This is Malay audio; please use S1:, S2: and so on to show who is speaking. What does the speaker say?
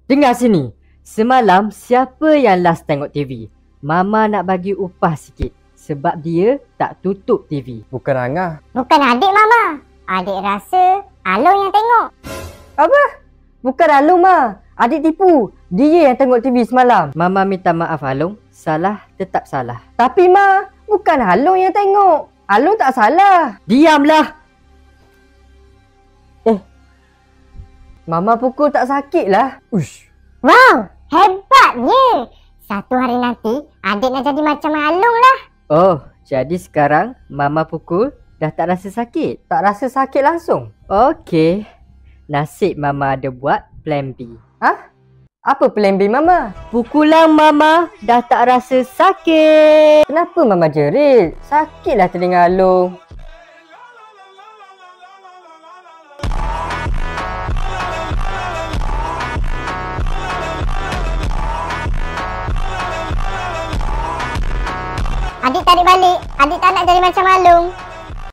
S1: Dengar sini. Semalam siapa yang last tengok TV? Mama nak bagi upah sikit sebab dia tak tutup TV.
S2: Bukan Angah.
S3: Bukan adik Mama. Adik rasa Along yang tengok.
S1: Apa? Bukan Along, Ma. Adik tipu. Dia yang tengok TV semalam. Mama minta maaf, Along. Salah tetap salah. Tapi, Ma, bukan Along yang tengok. Along tak salah. Diamlah. Mama pukul tak sakit lah.
S2: Uish.
S3: Wow, hebatnya. Satu hari nanti, adik nak jadi macam Along lah.
S1: Oh, jadi sekarang Mama pukul dah tak rasa sakit? Tak rasa sakit langsung? Okey. Nasib Mama ada buat plan B. Hah? Apa plan B Mama? Pukulan Mama dah tak rasa sakit. Kenapa Mama jerit? Sakitlah telinga Along.
S3: Adik tarik balik. Adik tak nak jadi macam Along.